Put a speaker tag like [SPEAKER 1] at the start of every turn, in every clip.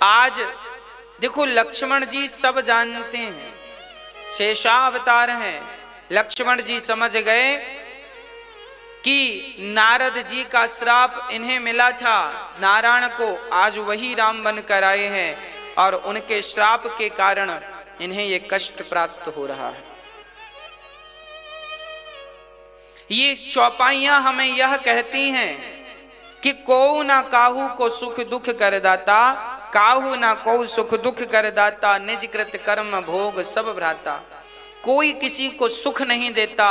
[SPEAKER 1] आज देखो लक्ष्मण जी सब जानते हैं, शेषावतार हैं। लक्ष्मण जी समझ गए कि नारद जी का श्राप इन्हें मिला था नारायण को, आज वही राम बनकर आए हैं और उनके श्राप के कारण इन्हें ये कष्ट प्राप्त हो रहा है। ये चौपाइयां हमें यह कहती हैं कि को ना काहू को सुख दुख कर दाता, काहू ना को सुख दुख कर दाता, निज कृत कर्म भोग सब भ्राता। कोई किसी को सुख नहीं देता,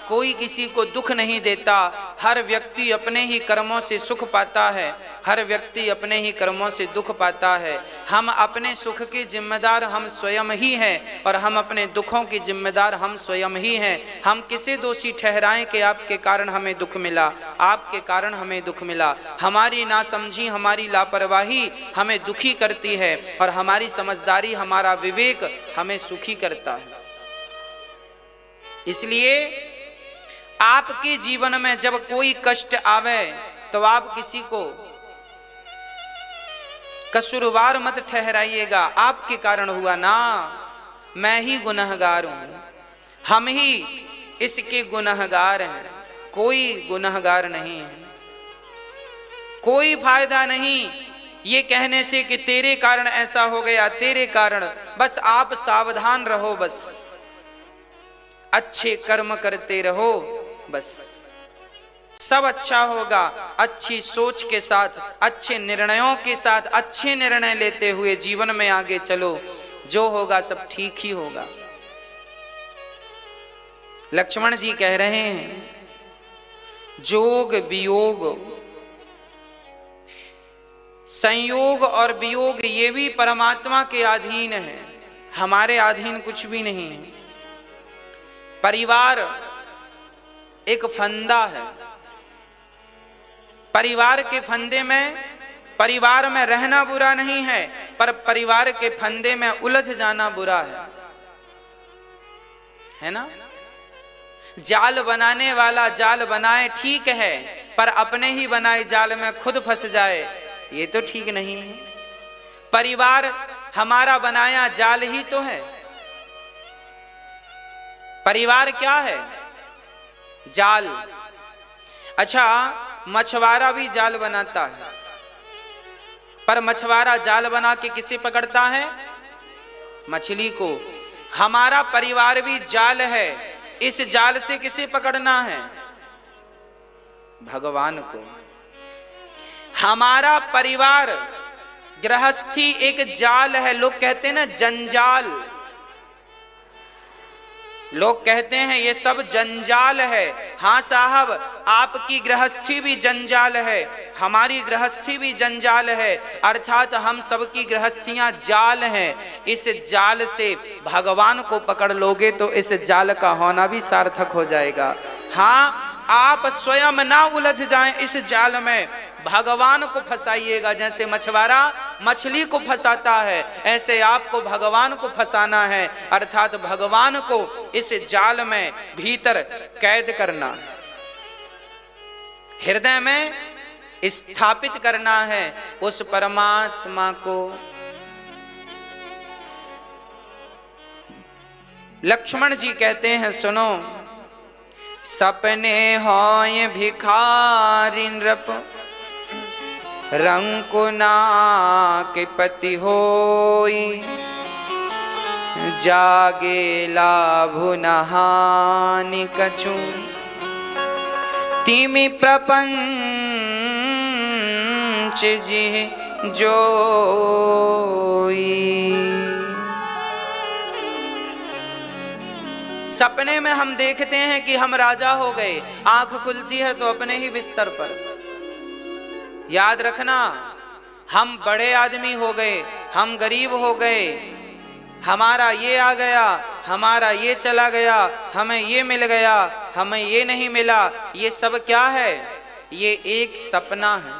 [SPEAKER 1] कोई किसी को दुख नहीं देता। हर व्यक्ति अपने ही कर्मों से सुख पाता है, हर व्यक्ति अपने ही कर्मों से दुख पाता है। हम अपने सुख के जिम्मेदार हम स्वयं ही हैं और हम अपने दुखों के जिम्मेदार हम स्वयं ही हैं। हम किसे दोषी ठहराएं कि आपके कारण हमें दुख मिला, आपके कारण हमें दुख मिला। हमारी नासमझी, हमारी लापरवाही हमें दुखी करती है और हमारी समझदारी, हमारा विवेक हमें सुखी करता है। इसलिए आपके जीवन में जब कोई कष्ट आवे तो आप किसी को कसूरवार मत ठहराइएगा, आपके कारण हुआ ना, मैं ही गुनहगार हूं, हम ही इसके गुनहगार हैं, कोई गुनहगार नहीं है। कोई फायदा नहीं ये कहने से कि तेरे कारण ऐसा हो गया, तेरे कारण। बस आप सावधान रहो, बस अच्छे कर्म करते रहो, बस सब अच्छा होगा। अच्छी सोच के साथ, अच्छे निर्णयों के साथ, अच्छे निर्णय लेते हुए जीवन में आगे चलो, जो होगा सब ठीक ही होगा। लक्ष्मण जी कह रहे हैं जोग वियोग, संयोग और वियोग ये भी परमात्मा के अधीन है, हमारे अधीन कुछ भी नहीं है। परिवार एक फंदा है, परिवार के फंदे में, परिवार में रहना बुरा नहीं है, पर परिवार के फंदे में उलझ जाना बुरा है ना। जाल बनाने वाला जाल बनाए ठीक है, पर अपने ही बनाए जाल में खुद फंस जाए ये तो ठीक नहीं है। परिवार हमारा बनाया जाल ही तो है। परिवार क्या है? जाल। अच्छा, मछुआरा भी जाल बनाता है, पर मछुआरा जाल बना के किसे पकड़ता है? मछली को। हमारा परिवार भी जाल है, इस जाल से किसे पकड़ना है? भगवान को। हमारा परिवार गृहस्थी एक जाल है, लोग कहते हैं ना जंजाल, लोग कहते हैं ये सब जंजाल है। हाँ साहब, आपकी गृहस्थी भी जंजाल है, हमारी गृहस्थी भी जंजाल है, अर्थात हम सबकी गृहस्थियां जाल हैं। इस जाल से भगवान को पकड़ लोगे तो इस जाल का होना भी सार्थक हो जाएगा। हाँ, आप स्वयं ना उलझ जाएं इस जाल में, भगवान को फंसाइएगा। जैसे मछुआरा मछली को फंसाता है, ऐसे आपको भगवान को फंसाना है, अर्थात भगवान को इस जाल में भीतर कैद करना, हृदय में स्थापित करना है उस परमात्मा को। लक्ष्मण जी कहते हैं सुनो, सपने होय भिखारी नृप, रंकुना के पति होई, जागे लाभु नहानि कछु, तिमि प्रपंच जी जोई। सपने में हम देखते हैं कि हम राजा हो गए, आंख खुलती है तो अपने ही बिस्तर पर। याद रखना, हम बड़े आदमी हो गए, हम गरीब हो गए, हमारा ये आ गया, हमारा ये चला गया, हमें ये मिल गया, हमें ये नहीं मिला। ये सब क्या है? ये एक सपना है।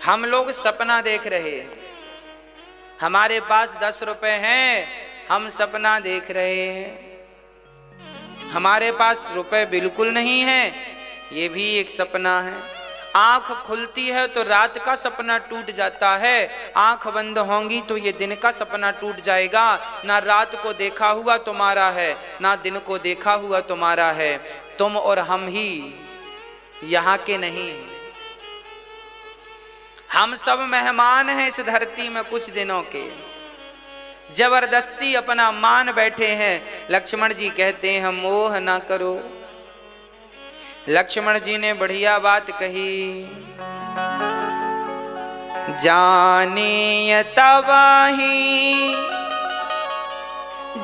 [SPEAKER 1] हम लोग सपना देख रहे हैं। हमारे पास 10 रुपए हैं, हम सपना देख रहे हैं। हमारे पास रुपए बिल्कुल नहीं है, ये भी एक सपना है। आंख खुलती है तो रात का सपना टूट जाता है, आंख बंद होंगी तो ये दिन का सपना टूट जाएगा। ना रात को देखा हुआ तुम्हारा है, ना दिन को देखा हुआ तुम्हारा है, तुम और हम ही यहाँ के नहीं हैं। हम सब मेहमान हैं इस धरती में कुछ दिनों के, जबरदस्ती अपना मान बैठे हैं। लक्ष्मण जी कहते हैं मोह ना करो। लक्ष्मण जी ने बढ़िया बात कही, जानिय तबाही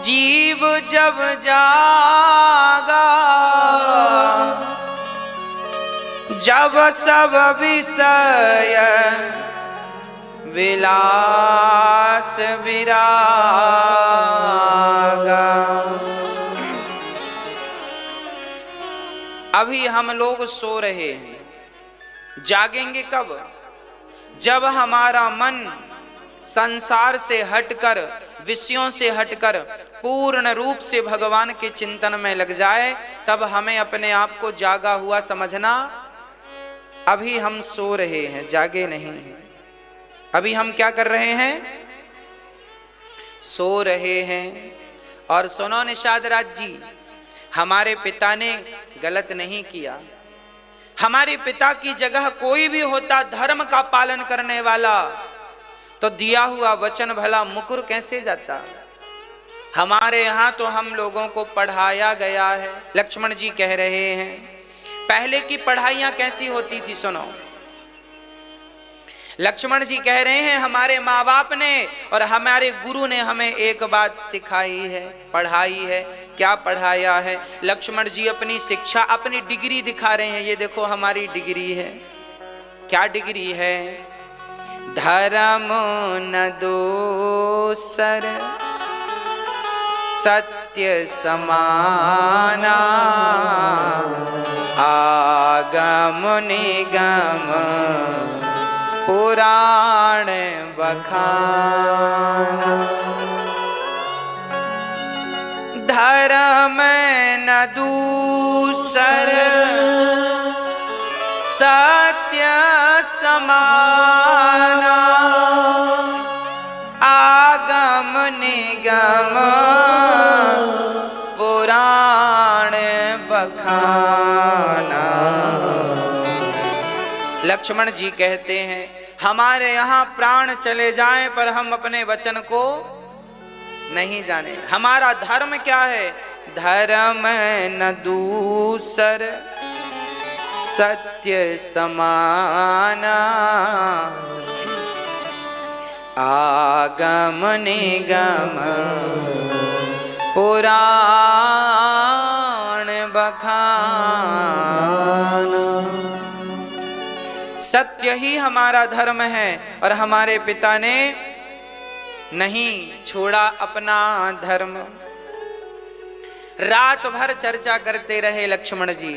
[SPEAKER 1] जीव जब जागा, जब सब विषय विलास विरागा। अभी हम लोग सो रहे हैं, जागेंगे कब? जब हमारा मन संसार से हटकर, विषयों से हटकर पूर्ण रूप से भगवान के चिंतन में लग जाए, तब हमें अपने आप को जागा हुआ समझना। अभी हम सो रहे हैं, जागे नहीं। अभी हम क्या कर रहे हैं? सो रहे हैं। और सुनो निषाद राज जी, हमारे पिता ने गलत नहीं किया। हमारे पिता की जगह कोई भी होता धर्म का पालन करने वाला, तो दिया हुआ वचन भला मुकर कैसे जाता। हमारे यहाँ तो हम लोगों को पढ़ाया गया है। लक्ष्मण जी कह रहे हैं पहले की पढ़ाइयाँ कैसी होती थी, सुनो। लक्ष्मण जी कह रहे हैं हमारे माँ बाप ने और हमारे गुरु ने हमें एक बात सिखाई है, पढ़ाई है। क्या पढ़ाया है? लक्ष्मण जी अपनी शिक्षा, अपनी डिग्री दिखा रहे हैं। ये देखो हमारी डिग्री है। क्या डिग्री है? धर्म न दोसर सत्य समाना, आगम निगम पुराण बखाना। धर्म न दूसर सत्य समाना, आगम निगम पुराण बखाना। लक्ष्मण जी कहते हैं हमारे यहाँ प्राण चले जाएं पर हम अपने वचन को नहीं जाने। हमारा धर्म क्या है? धर्म न दूसर सत्य समाना, आगम निगम पुराण बखाना। सत्य ही हमारा धर्म है और हमारे पिता ने नहीं छोड़ा अपना धर्म। रात भर चर्चा करते रहे लक्ष्मण जी।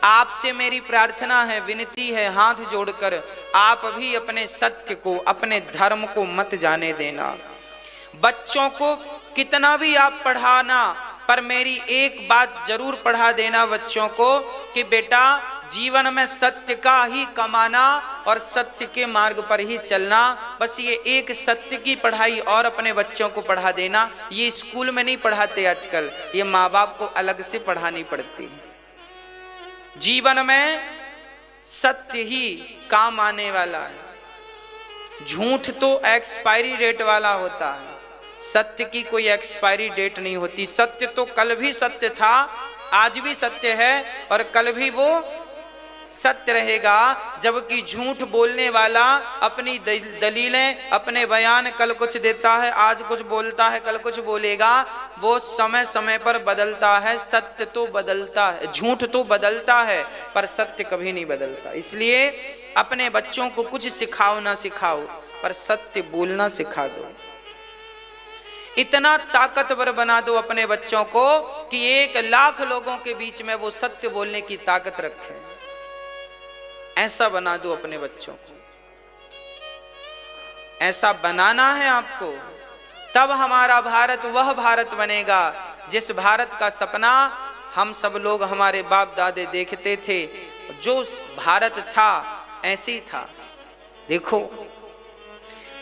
[SPEAKER 1] आपसे मेरी प्रार्थना है, विनती है, हाथ जोड़कर आप भी अपने सत्य को, अपने धर्म को मत जाने देना। बच्चों को कितना भी आप पढ़ाना, पर मेरी एक बात जरूर पढ़ा देना बच्चों को कि बेटा जीवन में सत्य का ही कमाना और सत्य के मार्ग पर ही चलना। बस ये एक सत्य की पढ़ाई और अपने बच्चों को पढ़ा देना। ये स्कूल में नहीं पढ़ाते आजकल, ये माँ बाप को अलग से पढ़ानी पड़ती है। जीवन में सत्य ही काम आने वाला है। झूठ तो एक्सपायरी डेट वाला होता है, सत्य की कोई एक्सपायरी डेट नहीं होती। सत्य तो कल भी सत्य था, आज भी सत्य है और कल भी वो सत्य रहेगा। जबकि झूठ बोलने वाला अपनी दलीलें, अपने बयान कल कुछ देता है, आज कुछ बोलता है, कल कुछ बोलेगा। वो समय समय पर बदलता है। सत्य तो बदलता है, झूठ तो बदलता है, पर सत्य कभी नहीं बदलता। इसलिए अपने बच्चों को कुछ सिखाओ ना सिखाओ, पर सत्य बोलना सिखा दो। इतना ताकतवर बना दो अपने बच्चों को कि 1,00,000 लोगों के बीच में वो सत्य बोलने की ताकत रखें। ऐसा बना दो अपने बच्चों को। ऐसा बनाना है आपको, तब हमारा भारत वह भारत बनेगा जिस भारत का सपना हम सब लोग, हमारे बाप दादे देखते थे। जो भारत था ऐसे ही था। देखो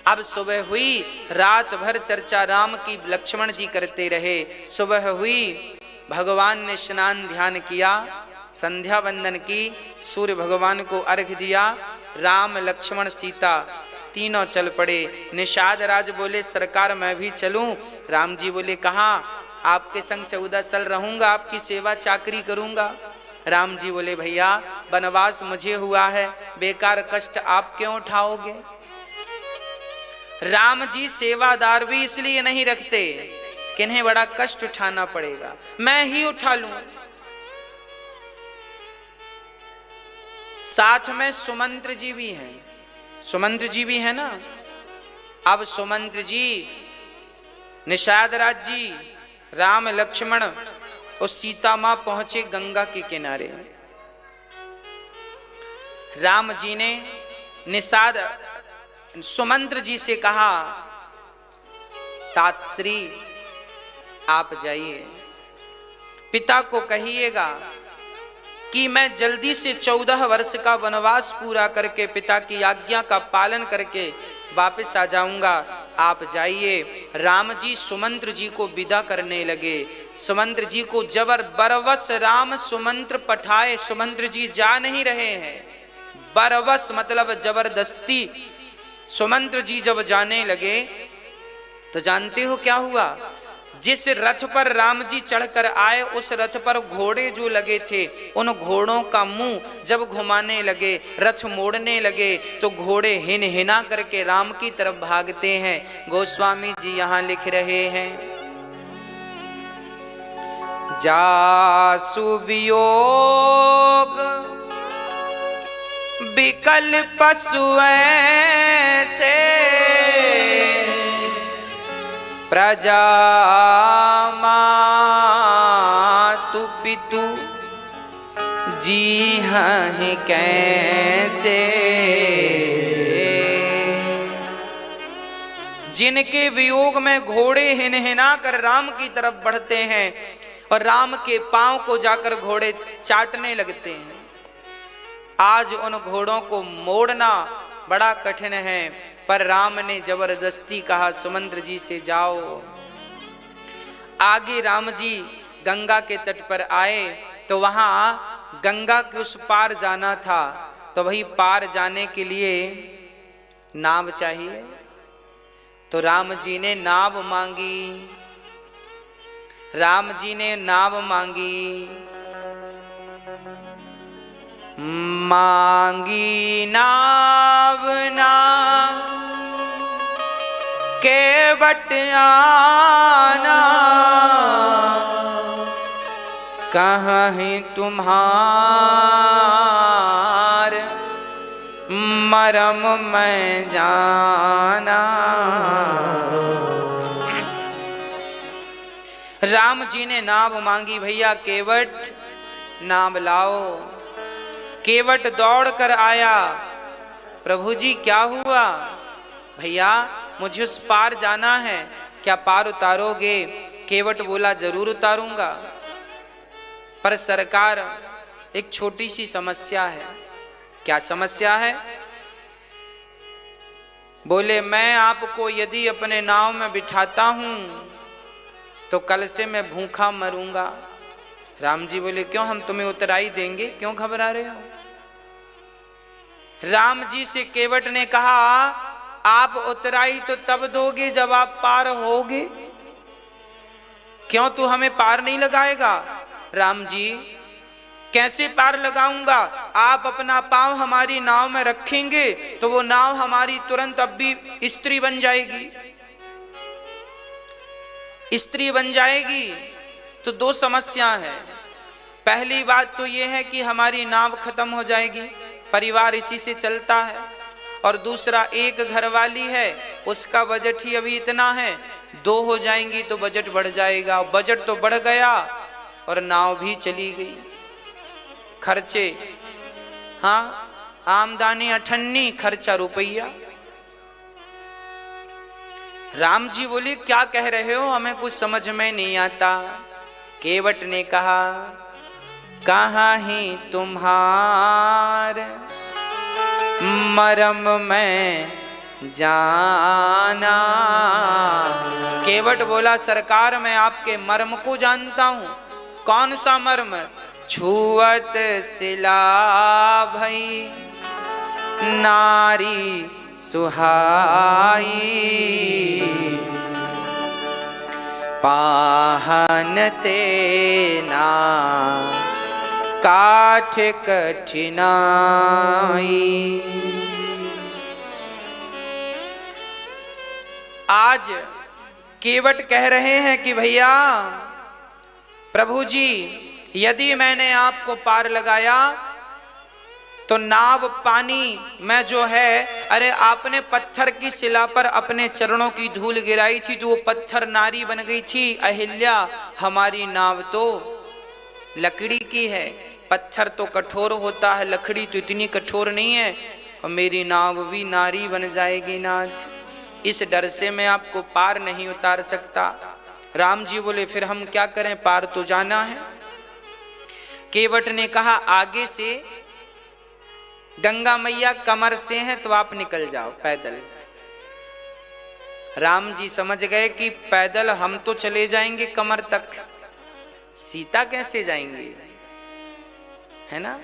[SPEAKER 1] अब सुबह हुई, रात भर चर्चा राम की लक्ष्मण जी करते रहे। सुबह हुई, भगवान ने स्नान ध्यान किया, संध्या वंदन की, सूर्य भगवान को अर्घ्य दिया। राम लक्ष्मण सीता तीनों चल पड़े। निषाद राज बोले सरकार मैं भी चलूं। राम जी बोले कहाँ, आपके संग 14 साल रहूंगा, आपकी सेवा चाकरी करूंगा। राम जी बोले भैया वनवास मुझे हुआ है, बेकार कष्ट आप क्यों उठाओगे। राम जी सेवादार भी इसलिए नहीं रखते कि इन्हें बड़ा कष्ट उठाना पड़ेगा, मैं ही उठा लूं। साथ में सुमंत्र जी भी हैं, सुमंत्र जी भी है ना। अब सुमंत्र जी, निषाद राज जी, राम लक्ष्मण और सीता मां पहुंचे गंगा के किनारे। राम जी ने निषाद सुमंत्र जी से कहा तातश्री आप जाइए, पिता को कहिएगा कि मैं जल्दी से 14 वर्ष का वनवास पूरा करके पिता की आज्ञा का पालन करके वापस आ जाऊंगा, आप जाइए। राम जी सुमंत्र जी को विदा करने लगे। सुमंत्र जी को बरवस राम सुमंत्र पठाए, सुमंत्र जी जा नहीं रहे हैं। बरवस मतलब जबरदस्ती। सुमंत्र जी जब जाने लगे तो जानते हो क्या हुआ, जिस रथ पर राम जी चढ़कर आए उस रथ पर घोड़े जो लगे थे, उन घोड़ों का मुंह जब घुमाने लगे, रथ मोड़ने लगे तो घोड़े हिन हिना करके राम की तरफ भागते हैं। गोस्वामी जी यहाँ लिख रहे हैं, जासु वियोग बिकल पशु ऐसे, प्रजा मातु पितु जी हैं कैसे। जिनके वियोग में घोड़े हिनहिना कर राम की तरफ बढ़ते हैं और राम के पांव को जाकर घोड़े चाटने लगते हैं, आज उन घोड़ों को मोड़ना बड़ा कठिन है। पर राम ने जबरदस्ती कहा सुमंत्र जी से जाओ। आगे राम जी गंगा के तट पर आए तो वहां गंगा के उस पार जाना था, तो वही पार जाने के लिए नाव चाहिए। तो राम जी ने नाव मांगी, राम जी ने नाव मांगी, मांगी नाव ना केवट आना, कहीं तुम्हार मरम मैं जाना। राम जी ने नाव मांगी, भैया केवट नाव लाओ। केवट दौड़ कर आया, प्रभु जी क्या हुआ। भैया मुझे उस पार जाना है, क्या पार उतारोगे। केवट बोला जरूर उतारूंगा, पर सरकार एक छोटी सी समस्या है। क्या समस्या है। बोले मैं आपको यदि अपने नाव में बिठाता हूं तो कल से मैं भूखा मरूंगा। राम जी बोले क्यों, हम तुम्हें उतराई देंगे, क्यों घबरा रहे हो। राम जी से केवट ने कहा आप उतराई तो तब दोगे जब आप पार होगे, क्यों तू हमें पार नहीं लगाएगा। राम जी कैसे पार लगाऊंगा, आप अपना पांव हमारी नाव में रखेंगे तो वो नाव हमारी तुरंत अब भी स्त्री बन जाएगी, स्त्री बन जाएगी। तो दो समस्या है। पहली बात तो ये है कि हमारी नाव खत्म हो जाएगी, परिवार इसी से चलता है, और दूसरा एक घरवाली है उसका बजट ही अभी इतना है, दो हो जाएंगी तो बजट बढ़ जाएगा, बजट तो बढ़ गया और नाव भी चली गई। खर्चे, हाँ आमदनी अठन्नी, खर्चा रुपया। राम जी बोले क्या कह रहे हो, हमें कुछ समझ में नहीं आता। केवट ने कहा कहाँ ही तुम्हार मरम में जाना। केवट बोला सरकार मैं आपके मर्म को जानता हूं। कौन सा मर्म? छुअत सिला भई नारी सुहाई, पाहन तेना काठ कठिनाई। आज केवट कह रहे हैं कि भैया प्रभु जी, यदि मैंने आपको पार लगाया तो नाव पानी में जो है, अरे आपने पत्थर की शिला पर अपने चरणों की धूल गिराई थी तो वो पत्थर नारी बन गई थी अहिल्या। हमारी नाव तो लकड़ी की है, पत्थर तो कठोर होता है, लकड़ी तो इतनी कठोर नहीं है, और मेरी नाव भी नारी बन जाएगी नाथ। इस डर से मैं आपको पार नहीं उतार सकता। राम जी बोले फिर हम क्या करें, पार तो जाना है। केवट ने कहा आगे से गंगा मैया कमर से हैं तो आप निकल जाओ पैदल। राम जी समझ गए कि पैदल हम तो चले जाएंगे कमर तक, सीता कैसे जाएंगे, है ना,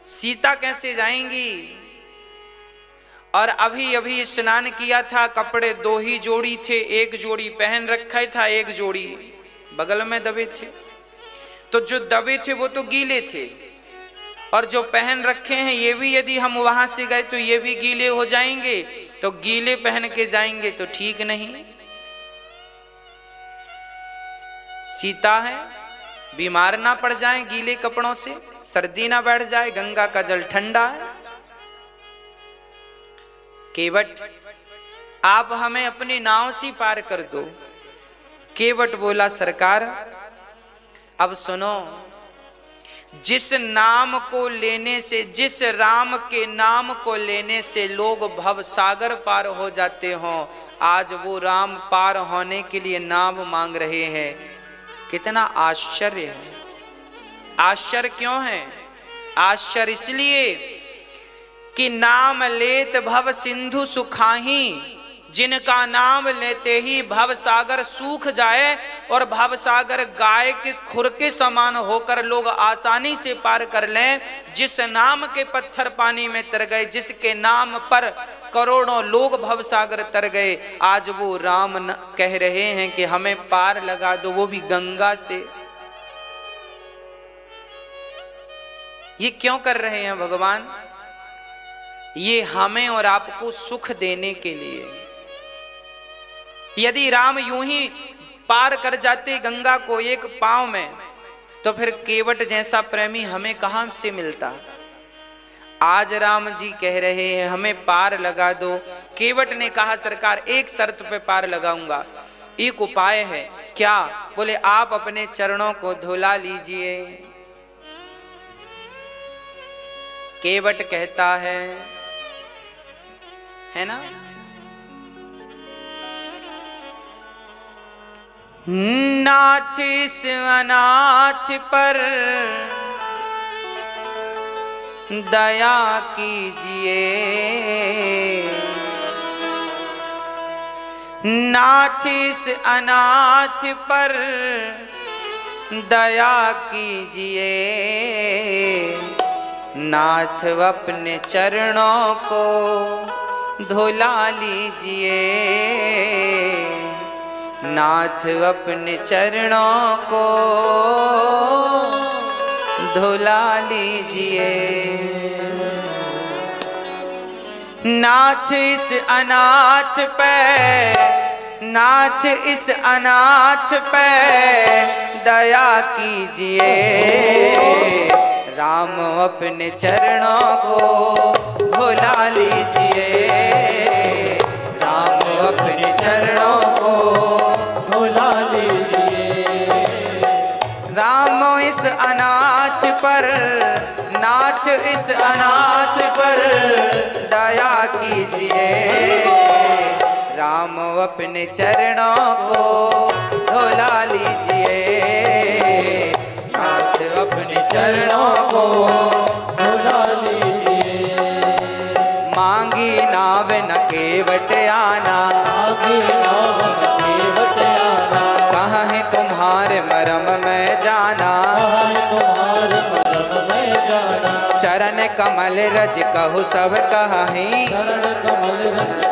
[SPEAKER 1] सीता कैसे जाएंगी। और अभी अभी स्नान किया था, कपड़े दो ही जोड़ी थे, एक जोड़ी पहन रखा था, एक जोड़ी बगल में दबे थे। तो जो दबे थे वो तो गीले थे, और जो पहन रखे हैं ये भी यदि हम वहां से गए तो ये भी गीले हो जाएंगे, तो गीले पहन के जाएंगे तो ठीक नहीं। सीता है, बीमार ना पड़ जाए गीले कपड़ों से, सर्दी ना बैठ जाए, गंगा का जल ठंडा है। केवट आप हमें अपनी नाव से पार कर दो। केवट बोला सरकार अब सुनो, जिस नाम को लेने से, जिस राम के नाम को लेने से लोग भव सागर पार हो जाते हों, आज वो राम पार होने के लिए नाम मांग रहे हैं। कितना आश्चर्य है। आश्चर्य क्यों है? आश्चर्य इसलिए कि नाम लेत भव सिंधु सुखाही, जिनका नाम लेते ही भव सागर सूख जाए, और भव सागर गाय के खुर के समान होकर लोग आसानी से पार कर लें। जिस नाम के पत्थर पानी में तर गए, जिसके नाम पर करोड़ों लोग भव सागर तर गए, आज वो राम कह रहे हैं कि हमें पार लगा दो, वो भी गंगा से। ये क्यों कर रहे हैं भगवान? ये हमें और आपको सुख देने के लिए। यदि राम यूं ही पार कर जाते गंगा को एक पांव में, तो फिर केवट जैसा प्रेमी हमें कहां से मिलता। आज राम जी कह रहे हैं हमें पार लगा दो। केवट ने कहा सरकार एक शर्त पे पार लगाऊंगा, एक उपाय है। क्या? बोले आप अपने चरणों को धुला लीजिए। केवट कहता है ना, नाथ इस अनाथ पर दया कीजिए, नाथ इस अनाथ पर दया कीजिए, नाथ अपने चरणों को धुला लीजिए, नाथ अपने चरणों को धुला लीजिए। नाथ इस अनाथ पे, नाथ इस अनाथ पे दया कीजिए, राम अपने चरणों को धुला लीजिए, राम अपने चरणों को धुला लीजिए। राम इस अनाथ पर, नाथ इस अनाथ पर दया कीजिए, राम अपने चरणों को धुला लीजिए, नाथ अपने चरणों को
[SPEAKER 2] धुला लीजिए।
[SPEAKER 1] मांगी नाव न केवट आना,
[SPEAKER 2] मांगी नाव न केवट आना,
[SPEAKER 1] कहाँ है तुम्हारे मरम में जाना,
[SPEAKER 2] कहाँ है तुम्हारे मरम में जाना।
[SPEAKER 1] चरण कमल रज कहु सब कहीं,
[SPEAKER 2] चरण कमल रज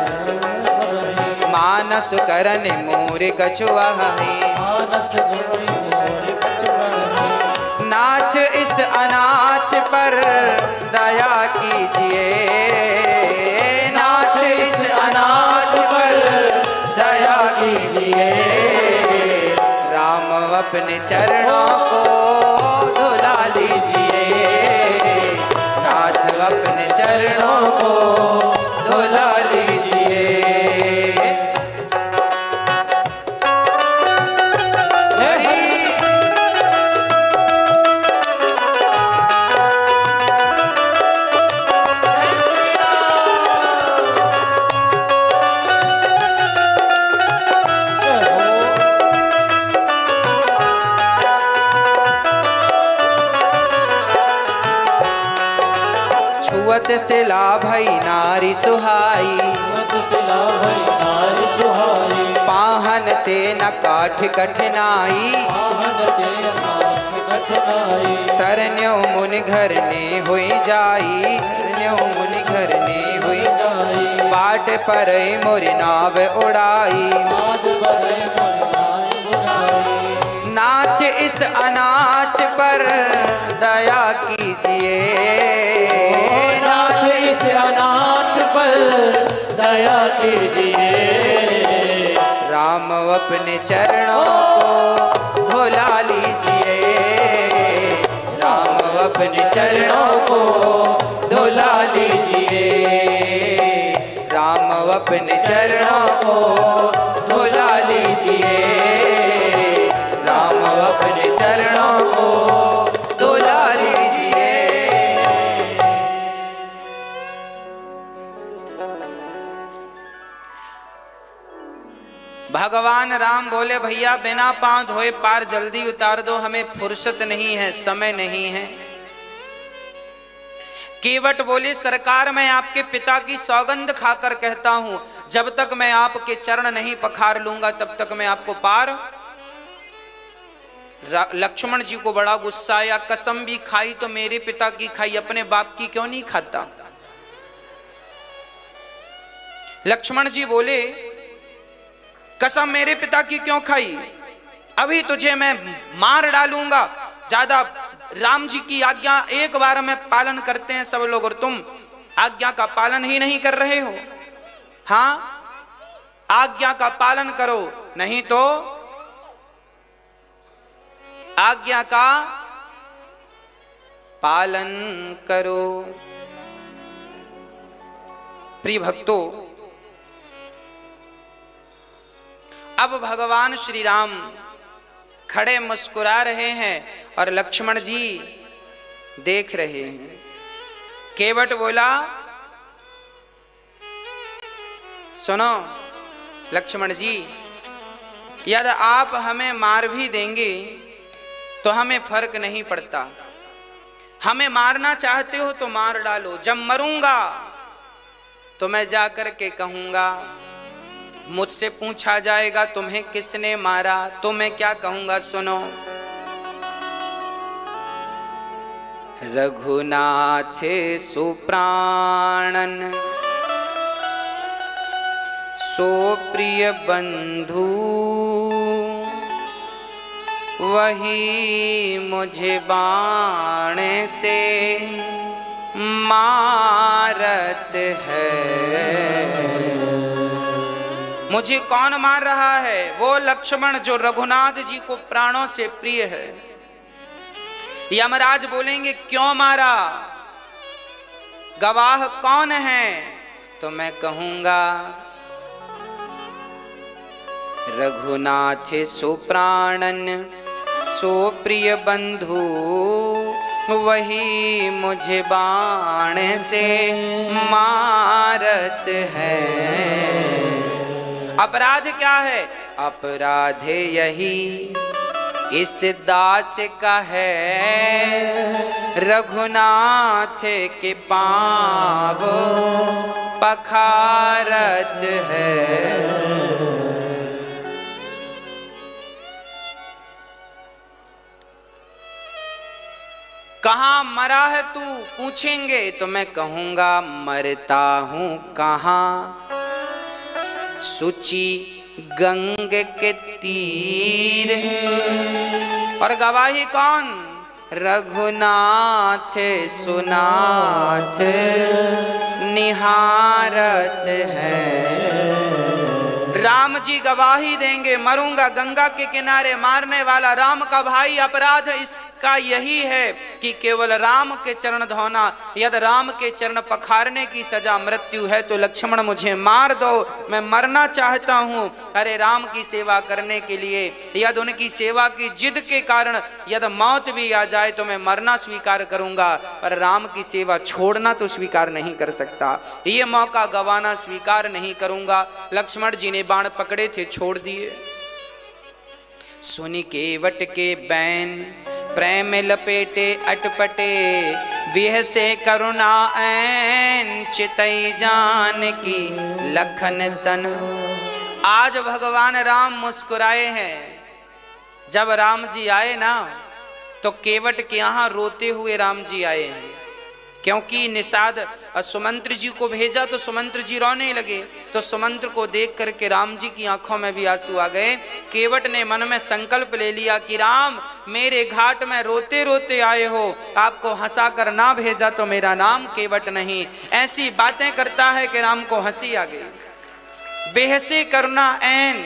[SPEAKER 1] मानस करन मोर कछुआही।
[SPEAKER 2] मानस धोई मोर कछुआही।
[SPEAKER 1] नाथ इस अनाथ पर दया कीजिए, नाथ इस अनाथ पर दया कीजिए। राम अपने चरणों को धुला लीजिए, नाथ अपने चरणों को धुला लीजिए। छुअत से लाभई नारी सुहाई,
[SPEAKER 2] छुअत से लाभई नारी सुहाई।
[SPEAKER 1] पाहन ते न काठ कठिनाई,
[SPEAKER 2] पाहन ते काठ कठिनाई।
[SPEAKER 1] तरन्यो मुनि घर ने हुई जाई, तरन्यो मुनि घर ने हुई
[SPEAKER 2] जाई।
[SPEAKER 1] बाट पर मोरी नाव उड़ाई।
[SPEAKER 2] बात बड़े मोरी बुराई।
[SPEAKER 1] नाथ इस अनाथ पर दया कीजिए,
[SPEAKER 2] नाथ इस अनाथ पर दया कीजिए।
[SPEAKER 1] राम अपने चरणों को धुला लीजिए, राम अपने चरणों को धुला लीजिए, राम अपने चरणों को धुला लीजिए, राम अपने चरणों को धुला लीजिए। भगवान राम बोले भैया बिना पांव धोए पार जल्दी उतार दो, हमें फुर्सत नहीं है, समय नहीं है। केवट बोले सरकार मैं आपके पिता की सौगंध खाकर कहता हूं, जब तक मैं आपके चरण नहीं पखार लूंगा तब तक मैं आपको पार। लक्ष्मण जी को बड़ा गुस्सा आया, कसम भी खाई तो मेरे पिता की खाई, अपने बाप की क्यों नहीं खाता। लक्ष्मण जी बोले कसम मेरे पिता की क्यों खाई, अभी तुझे मैं मार डालूंगा। ज्यादा राम जी की आज्ञा एक बार में पालन करते हैं सब लोग और तुम आज्ञा का पालन ही नहीं कर रहे हो। हाँ आज्ञा का पालन करो, नहीं तो आज्ञा का पालन करो। प्रिय भक्तों, अब भगवान श्री राम खड़े मुस्कुरा रहे हैं और लक्ष्मण जी देख रहे हैं। केवट बोला सुनो लक्ष्मण जी, यदि आप हमें मार भी देंगे तो हमें फर्क नहीं पड़ता, हमें मारना चाहते हो तो मार डालो। जब मरूंगा तो मैं जाकर के कहूंगा, मुझसे पूछा जाएगा तुम्हें किसने मारा, तो मैं क्या कहूंगा सुनो। रघुनाथ सुप्राणन सो प्रिय बंधु, वही मुझे बाण से मारत है। मुझे कौन मार रहा है? वो लक्ष्मण जो रघुनाथ जी को प्राणों से प्रिय है। यमराज बोलेंगे क्यों मारा, गवाह कौन है? तो मैं कहूंगा रघुनाथ सुप्राणन सो प्रिय बंधु, वही मुझे बाण से मारत है। अपराध क्या है? अपराध यही इस दास का है रघुनाथ के पाँव पखारत है। कहाँ मरा है तू पूछेंगे तो मैं कहूंगा मरता हूं कहाँ, सुचि गंग के तीर। और गवाही कौन? रघुनाथ सुनाथ निहारत है। राम जी गवाही देंगे, मरूंगा गंगा के किनारे। मारने वाला राम का भाई। अपराध इसका यही है कि केवल राम के चरण धोना। यदि राम के चरण पखारने की सजा मृत्यु है तो लक्ष्मण मुझे मार दो, मैं मरना चाहता हूं। अरे राम की सेवा करने के लिए यदि उनकी सेवा की जिद के कारण यदि मौत भी आ जाए तो मैं मरना स्वीकार करूंगा, पर राम की सेवा छोड़ना तो स्वीकार नहीं कर सकता। ये मौका गंवाना स्वीकार नहीं करूंगा। लक्ष्मण जी ने बाण पकड़े थे, छोड़ दिए। सुनि केवट के बैन प्रेम लपेटे अटपटे, विह से करुणा ऐन चितई जान की लखन तन। आज भगवान राम मुस्कुराए हैं। जब राम जी आए ना तो केवट के यहाँ रोते हुए राम जी आए हैं, क्योंकि निषाद सुमंत्र जी को भेजा तो सुमंत्र जी रोने लगे। तो सुमंत्र को देख करके राम जी की आंखों में भी आंसू आ गए। केवट ने मन में संकल्प ले लिया कि राम मेरे घाट में रोते रोते आए हो, आपको हंसा कर ना भेजा तो मेरा नाम केवट नहीं। ऐसी बातें करता है कि राम को हंसी आ गई। बेहसे करुणा ऐन।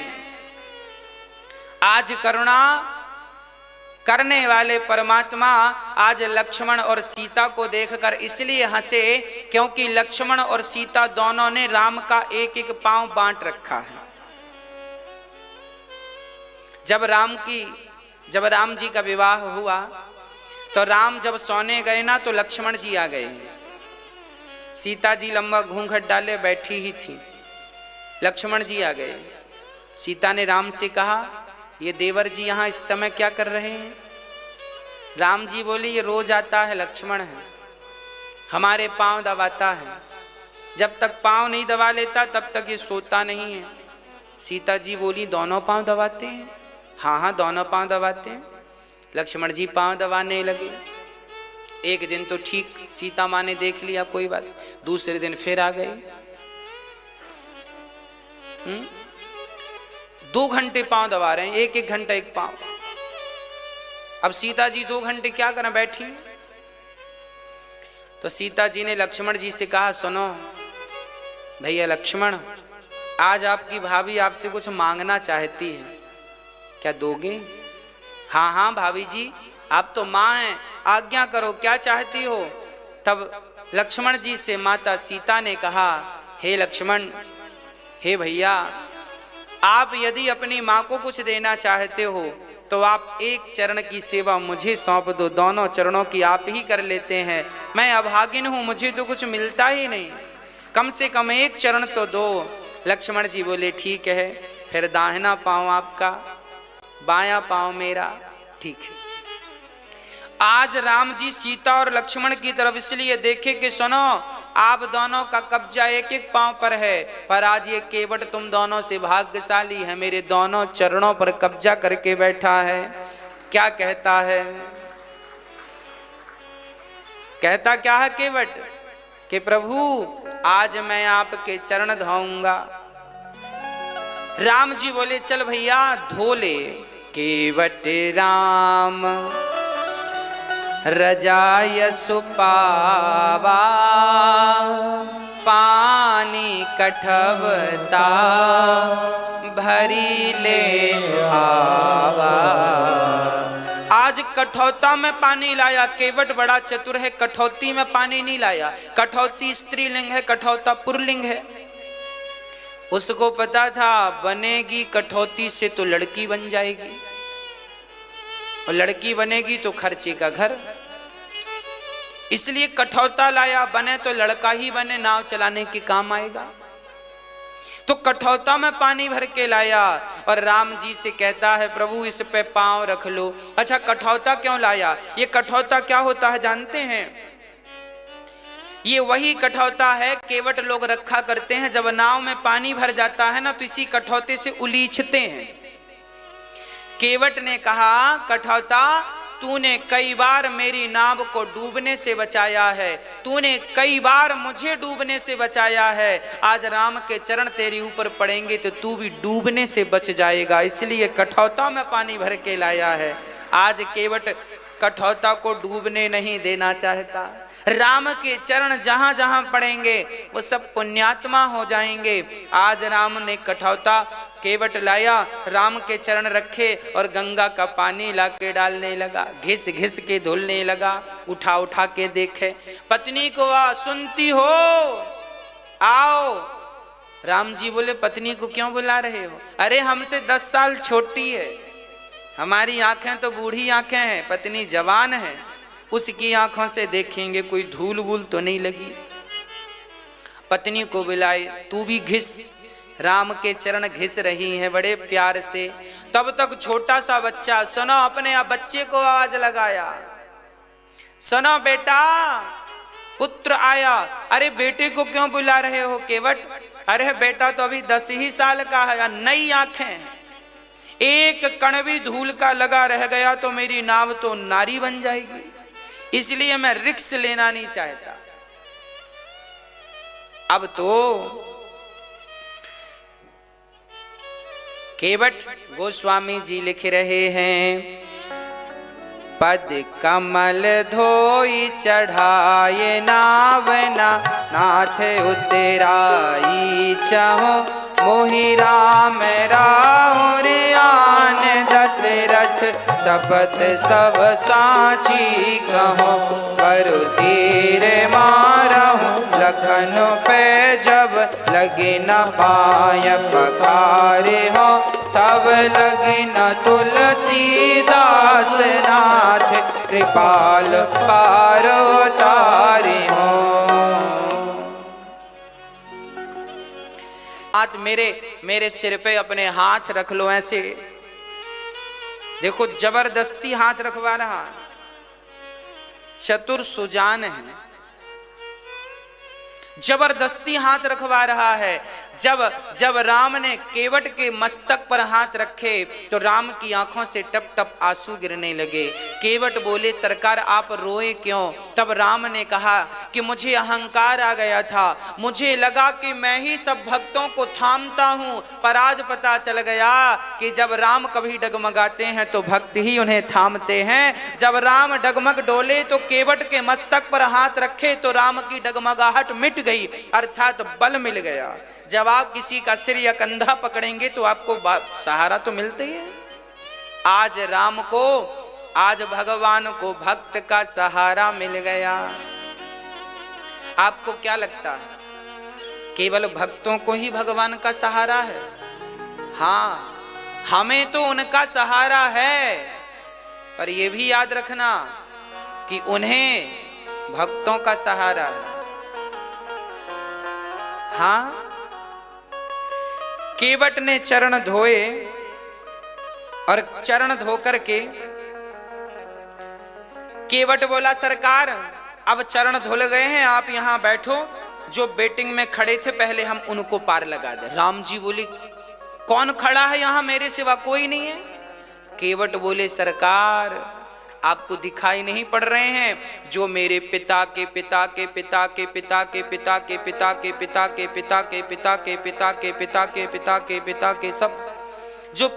[SPEAKER 1] आज करुणा करने वाले परमात्मा आज लक्ष्मण और सीता को देखकर इसलिए हंसे क्योंकि लक्ष्मण और सीता दोनों ने राम का एक एक पांव बांट रखा है। जब राम जी का विवाह हुआ तो राम जब सोने गए ना तो लक्ष्मण जी आ गए। सीता जी लंबा घूंघट डाले बैठी ही थी। लक्ष्मण जी आ गए। सीता ने राम से कहा, ये देवर जी यहाँ इस समय क्या कर रहे हैं? राम जी बोले, ये रोज आता है, लक्ष्मण है, हमारे पांव दबाता है। जब तक पांव नहीं दबा लेता तब तक ये सोता नहीं है। सीता जी बोली, दोनों पांव दबाते हैं? हाँ हाँ दोनों पांव दबाते हैं। लक्ष्मण जी पांव दबाने लगे। एक दिन तो ठीक सीता माँ ने देख लिया, कोई बात। दूसरे दिन फिर आ गए। 2 घंटे पांव दबा रहे हैं, एक एक घंटा एक पांव। अब सीता जी 2 घंटे क्या करें, बैठी। तो सीता जी ने लक्ष्मण जी से कहा, सुनो भैया लक्ष्मण, आज आपकी भाभी आपसे कुछ मांगना चाहती है, क्या दोगे? हाँ हाँ भाभी जी, आप तो माँ हैं, आज्ञा करो, क्या चाहती हो? तब लक्ष्मण जी से माता सीता ने कहा, हे लक्ष्मण, हे भैया, आप यदि अपनी माँ को कुछ देना चाहते हो तो आप एक चरण की सेवा मुझे सौंप दो। दोनों चरणों की आप ही कर लेते हैं। मैं अभागिन हूँ, मुझे तो कुछ मिलता ही नहीं, कम से कम एक चरण तो दो। लक्ष्मण जी बोले, ठीक है, फिर दाहिना पांव आपका, बायां पांव मेरा, ठीक है। आज राम जी सीता और लक्ष्मण की तरफ इसलिए देखे कि सुनो, आप दोनों का कब्जा एक एक पांव पर है, पर आज ये केवट तुम दोनों से भाग्यशाली है, मेरे दोनों चरणों पर कब्जा करके बैठा है। क्या कहता है? कहता क्या है केवट कि प्रभु आज मैं आपके चरण धोऊंगा। राम जी बोले, चल भैया धो ले। केवट राम रजाय सुपावा, पानी कठवता भरी ले आवा। आज कठौता में पानी लाया। केवट बड़ा चतुर है, कठौती में पानी नहीं लाया। कठौती स्त्रीलिंग है, कठौता पुल्लिंग है। उसको पता था बनेगी कठौती से तो लड़की बन जाएगी, और लड़की बनेगी तो खर्चे का घर, इसलिए कठौता लाया। बने तो लड़का ही बने, नाव चलाने के काम आएगा। तो कठौता में पानी भर के लाया और राम जी से कहता है प्रभु इस पे पांव रख लो। अच्छा कठौता क्यों लाया? ये कठौता क्या होता है जानते हैं? ये वही कठौता है केवट लोग रखा करते हैं, जब नाव में पानी भर जाता है ना तो इसी कठौते से उलीचते हैं। केवट ने कहा कठौता तूने कई बार मेरी नाव को डूबने से बचाया है, तूने कई बार मुझे डूबने से बचाया है, आज राम के चरण तेरे ऊपर पड़ेंगे तो तू भी डूबने से बच जाएगा, इसलिए कठौता में पानी भर के लाया है। आज केवट कठौता को डूबने नहीं देना चाहता। राम के चरण जहां जहां पड़ेंगे वो सब पुण्यात्मा हो जाएंगे। आज राम ने कठौता केवट लाया, राम के चरण रखे और गंगा का पानी लाके डालने लगा, घिस घिस के धुलने लगा, उठा उठा के देखे। पत्नी को सुनती हो, आओ। राम जी बोले पत्नी को क्यों बुला रहे हो? अरे हमसे 10 साल छोटी है, हमारी आंखें तो बूढ़ी आंखें हैं, पत्नी जवान है, उसकी आंखों से देखेंगे कोई धूल वूल तो नहीं लगी। पत्नी को बुलाए, तू भी घिस। राम के चरण घिस रही हैं बड़े प्यार से। तब तक छोटा सा बच्चा, सुनो, अपने आप बच्चे को आवाज लगाया, सुनो बेटा, पुत्र आया। अरे बेटे को क्यों बुला रहे हो केवट? अरे बेटा तो अभी 10 ही साल का है, नई आंखें, एक कण भी धूल का लगा रह गया तो मेरी नाव तो नारी बन जाएगी, इसलिए मैं रिस्क लेना नहीं चाहता। अब तो केवट गोस्वामी जी लिख रहे हैं, पद कमल धोई चढ़ाए नावना, नाथ उतराई चाहो मोहि राम राउरियान, दशरथ सपत सब साची कहो, परु तीर मारहु लखन पे जब लगे न पाय पखारे हो, तब लगे न तुलसीदास नाथ कृपाल पारो तारे हो। आज मेरे सिर पे अपने हाथ रख लो ऐसे, देखो जबरदस्ती हाथ रखवा रहा, चतुर सुजान है, जबरदस्ती हाथ रखवा रहा है। जब राम ने केवट के मस्तक पर हाथ रखे तो राम की आंखों से टप टप आंसू गिरने लगे। केवट बोले सरकार आप रोए क्यों? तब राम ने कहा कि मुझे अहंकार आ गया था, मुझे लगा कि मैं ही सब भक्तों को थामता हूं, पर आज पता चल गया कि जब राम कभी डगमगाते हैं तो भक्त ही उन्हें थामते हैं। जब राम डगमग डोले तो केवट के मस्तक पर हाथ रखे तो राम की डगमगाहट मिट गई, अर्थात बल मिल गया। जब आप किसी का सिर या कंधा पकड़ेंगे तो आपको सहारा तो मिलता ही है। आज राम को, आज भगवान को भक्त का सहारा मिल गया। आपको क्या लगता है केवल भक्तों को ही भगवान का सहारा है? हाँ, हमें तो उनका सहारा है, पर यह भी याद रखना कि उन्हें भक्तों का सहारा है। हाँ, केवट ने चरण धोए और चरण धो करके केवट बोला सरकार अब चरण धुल गए हैं, आप यहां बैठो, जो बेटिंग में खड़े थे पहले हम उनको पार लगा दे। राम जी बोले कौन खड़ा है यहां, मेरे सिवा कोई नहीं है। केवट बोले सरकार आपको दिखाई नहीं पड़ रहे हैं, जो मेरे पिता के पिता के पिता के पिता के पिता के पिता के पिता के पिता के पिता के पिता के पिता के पिता के पिता के सब, जो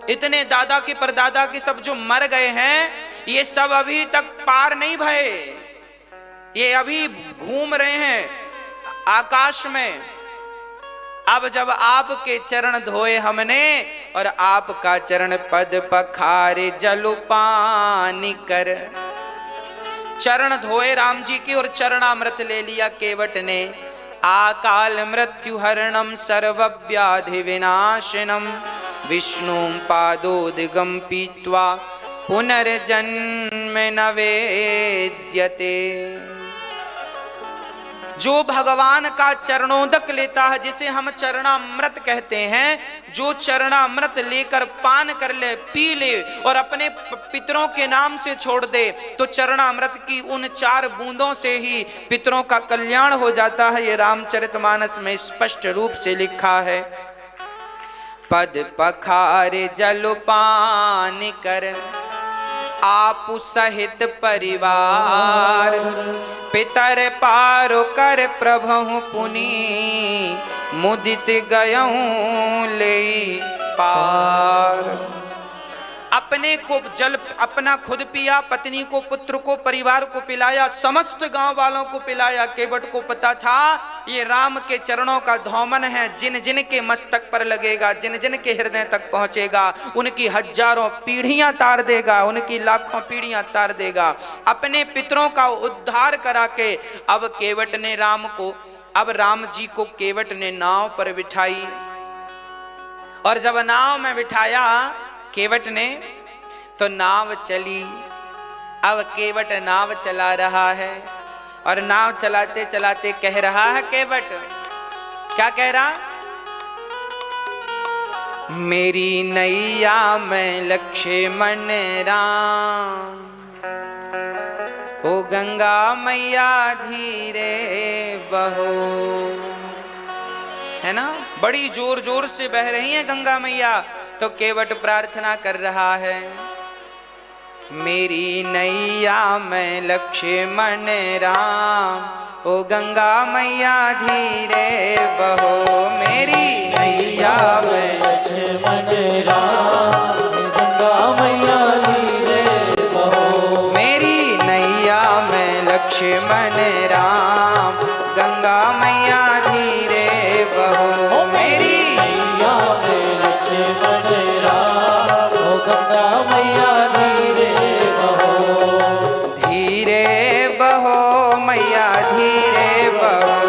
[SPEAKER 1] इतने दादा के परदादा के सब जो मर गए हैं, ये सब अभी तक पार नहीं भये, ये अभी घूम रहे हैं आकाश में। अब जब आपके चरण धोए हमने और आपका चरण पद पखारे जलु पानी कर, चरण धोए राम जी की और चरणामृत ले लिया केवट ने। आकाल मृत्यु हरणम सर्वव्याधि विनाशनम विष्णु पादोदिगम पीत्वा पुनर्जन्म न वेद्यते। जो भगवान का चरणोदक लेता है, जिसे हम चरणामृत कहते हैं, जो चरणामृत लेकर पान कर ले, पी ले और अपने पितरों के नाम से छोड़ दे, तो चरणामृत की उन 4 बूंदों से ही पितरों का कल्याण हो जाता है। ये रामचरितमानस में स्पष्ट रूप से लिखा है। पद पखारे जल पान कर आप सहित परिवार, पितर पारो कर प्रभु पुनि, मुदित गयऊं ले पार। अपने को जल अपना खुद पिया, पत्नी को, पुत्र को, परिवार को पिलाया, समस्त गांव वालों को पिलाया। केवट को पता था ये राम के चरणों का धौमन है, जिन जिन के मस्तक पर लगेगा, जिन जिन के हृदय तक पहुंचेगा, उनकी हजारों पीढ़ियां तार देगा, उनकी लाखों पीढ़ियां तार देगा। अपने पितरों का उद्धार करा के अब केवट ने राम जी को केवट ने नाव पर बिठाई, और जब नाव में बिठाया केवट ने, तो नाव चली। अब केवट नाव चला रहा है, और नाव चलाते चलाते कह रहा है केवट, क्या कह रहा? मेरी नैया में लक्ष्मण राम, ओ गंगा मैया धीरे बहो। है ना, बड़ी जोर जोर से बह रही है गंगा मैया। तो केवट प्रार्थना कर रहा है, मेरी नैया में लक्ष्मण राम, ओ गंगा मैया धीरे बहो। मेरी नैया में
[SPEAKER 2] लक्ष्मण राम, गंगा मैया धीरे बहो।
[SPEAKER 1] मेरी नैया में लक्ष्मण राम, गंगा मैया धीरे बहो। मेरी
[SPEAKER 2] नैया में लक्ष्मण राम, गंगा मैया धीरे बहो।
[SPEAKER 1] धीरे बहो मैया धीरे बहो,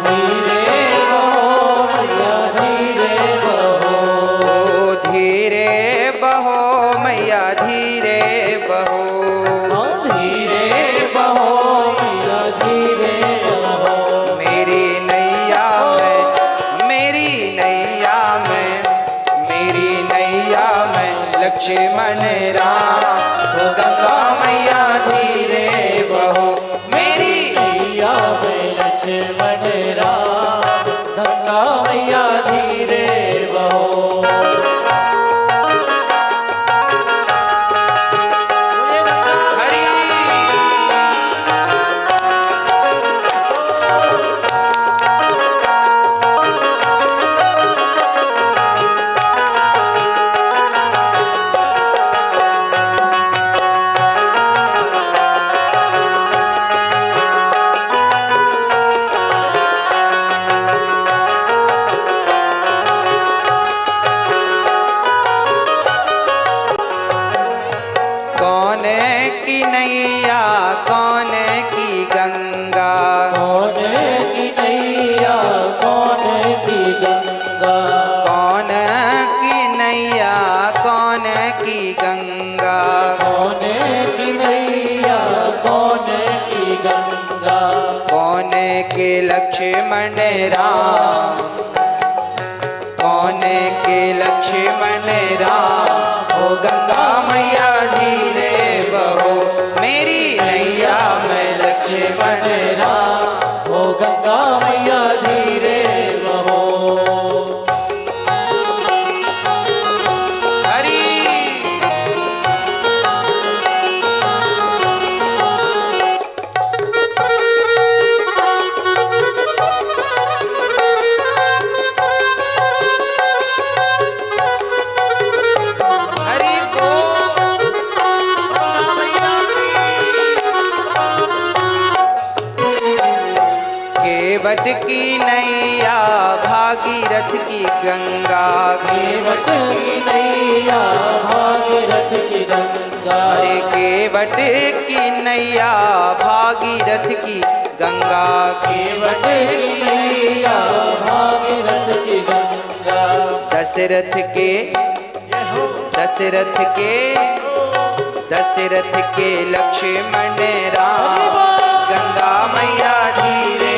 [SPEAKER 2] धीरे बहो मैया धीरे बहो।
[SPEAKER 1] ओ धीरे बहो मैया धीरे बहो।
[SPEAKER 2] धीरे बहो मैया धीरे बहो।
[SPEAKER 1] मेरी नैया में, मेरी नैया में, मेरी नैया में लक्ष्मण राम, ओ गंगा मैया धीरे बहो। मेरी
[SPEAKER 2] नैया में लक्ष्मण राम, गंगा मैया धीरे बहो।
[SPEAKER 1] हरी कौन की नैया कौन की गंगा,
[SPEAKER 2] कौन की नैया कौन की गंगा।
[SPEAKER 1] कौन की नैया कौन की गंगा,
[SPEAKER 2] कौन की नैया कौन की गंगा।
[SPEAKER 1] कौन के लक्ष्मण राम, कौन के लक्ष्मण राम, ओ गंगा मैया धीरे बहो। मेरी नैया में लक्ष्मण राम,
[SPEAKER 2] ओ गंगा मैया धीरे बहो।
[SPEAKER 1] हरी हरी बोल। केवट की नैया भागीरथ की गंगा,
[SPEAKER 2] केवट की नैया भागीरथ की गंगा।
[SPEAKER 1] अरे केवट की नैया भागीरथ की गंगा,
[SPEAKER 2] केवट की नैया भागीरथ की गंगा।
[SPEAKER 1] दशरथ के, दशरथ के, दशरथ के लक्ष्मण राम, गंगा मैया धीरे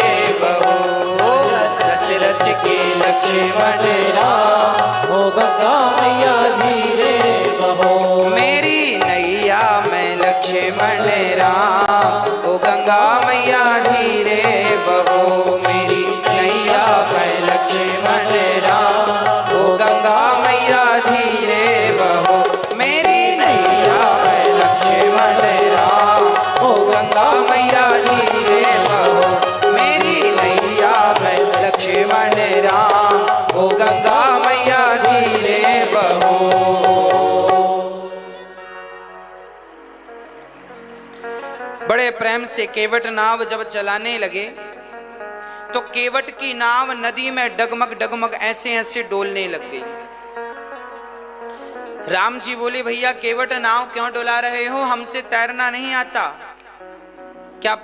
[SPEAKER 1] सच के लक्ष्मण राम।
[SPEAKER 2] ओ गंगा मैया धीरे बहो,
[SPEAKER 1] मेरी नैया में लक्ष्मण राम। ओ गंगा मैया धीरे बहो, मेरी नैया में लक्ष्मण राम। ओ गंगा मैया धीरे बहो, मेरी नैया में लक्ष्मण राम। ओ गंगा मैया धीरे बहो, मेरी नैया में लक्ष्मण राम। ओ गंगा मैया धीरे बहो। बड़े प्रेम से केवट नाव जब चलाने लगे तो केवट की नाव नदी में डगमग डगमग ऐसे ऐसे डोलने लग गई। राम जी बोले, भैया केवट नाव क्यों डुला रहे हो? हमसे तैरना नहीं आता, क्या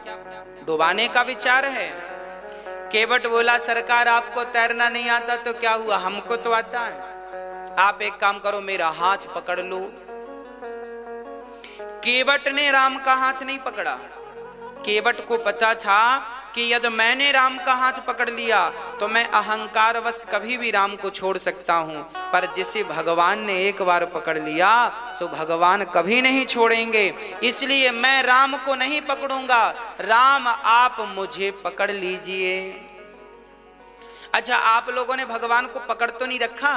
[SPEAKER 1] डुबाने का विचार है? केवट बोला, सरकार आपको तैरना नहीं आता तो क्या हुआ, हमको तो आता है। आप एक काम करो, मेरा हाथ पकड़ लो। केवट ने राम का हाथ नहीं पकड़ा। केवट को पता था कि यदि मैंने राम का हाथ पकड़ लिया तो मैं अहंकारवश कभी भी राम को छोड़ सकता हूं, पर जिसे भगवान ने एक बार पकड़ लिया सो भगवान कभी नहीं छोड़ेंगे, इसलिए मैं राम को नहीं पकड़ूंगा। राम आप मुझे पकड़ लीजिए। अच्छा, आप लोगों ने भगवान को पकड़ तो नहीं रखा?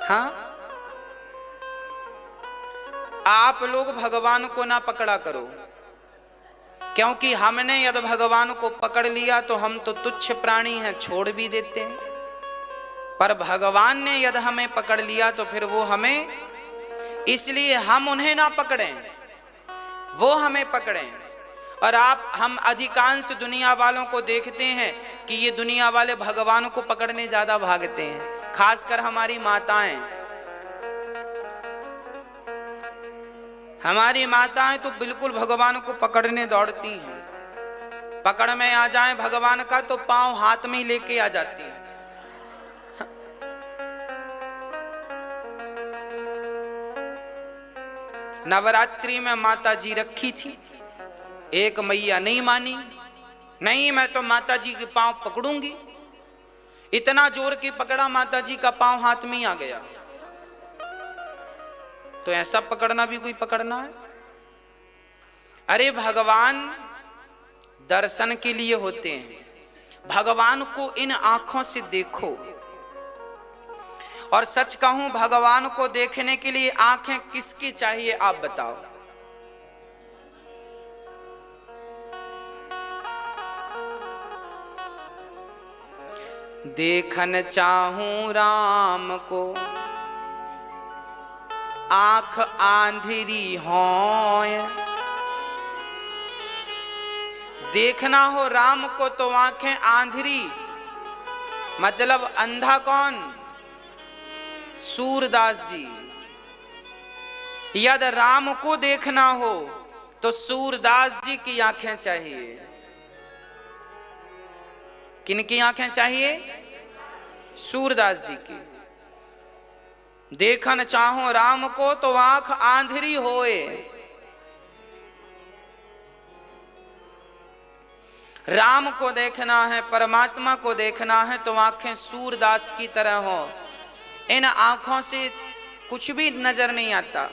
[SPEAKER 1] हाँ, आप लोग भगवान को ना पकड़ा करो, क्योंकि हमने यदि भगवान को पकड़ लिया तो हम तो तुच्छ प्राणी हैं, छोड़ भी देते हैं। पर भगवान ने यदि हमें पकड़ लिया तो फिर वो हमें, इसलिए हम उन्हें ना पकड़ें, वो हमें पकड़ें। और हम अधिकांश दुनिया वालों को देखते हैं कि ये दुनिया वाले भगवान को पकड़ने ज्यादा भागते हैं, खासकर हमारी माताएं। हमारी माताएं तो बिल्कुल भगवान को पकड़ने दौड़ती हैं। पकड़ में आ जाए भगवान का तो पांव हाथ में लेके आ जाती हैं। नवरात्रि में माता जी रखी थी, एक मैया नहीं मानी, नहीं मैं तो माता जी के पांव पकड़ूंगी। इतना जोर की पकड़ा, माता जी का पांव हाथ में ही आ गया। तो ऐसा पकड़ना भी कोई पकड़ना है? अरे भगवान दर्शन के लिए होते हैं। भगवान को इन आंखों से देखो। और सच कहूं, भगवान को देखने के लिए आंखें किसकी चाहिए आप बताओ? देखन चाहूं राम को आंख आंधिरी होय। देखना हो राम को तो आंखें आंधिरी, मतलब अंधा कौन? सूरदास जी। यदि राम को देखना हो तो सूरदास जी की आंखें चाहिए। किनकी आंखें चाहिए? सूरदास जी की। देखन चाहो राम को तो आंख आंधरी होए। राम को देखना है, परमात्मा को देखना है तो आंखें सूरदास की तरह हो। इन आंखों से कुछ भी नजर नहीं आता।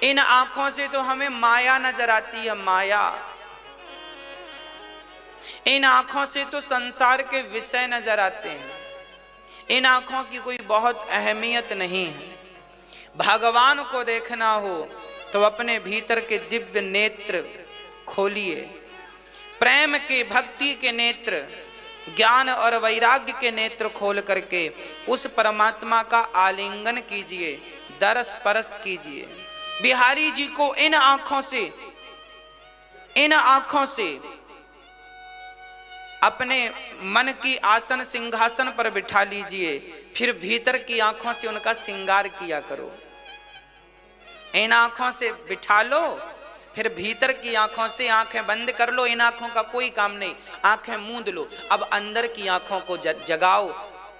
[SPEAKER 1] इन आंखों से तो हमें माया नजर आती है, माया। इन आंखों से तो संसार के विषय नजर आते हैं। इन आंखों की कोई बहुत अहमियत नहीं है। भगवान को देखना हो तो अपने भीतर के दिव्य नेत्र खोलिए, प्रेम के, भक्ति के नेत्र, ज्ञान और वैराग्य के नेत्र खोल करके उस परमात्मा का आलिंगन कीजिए, दरस परस कीजिए। बिहारी जी को इन आंखों से अपने मन की आसन सिंहासन पर बिठा लीजिए, फिर भीतर की आंखों से उनका श्रृंगार किया करो। इन आंखों से बिठा लो, फिर भीतर की आंखों से आंखें बंद कर लो। इन आंखों का कोई काम नहीं, आंखें मूंद लो। अब अंदर की आंखों को जगाओ,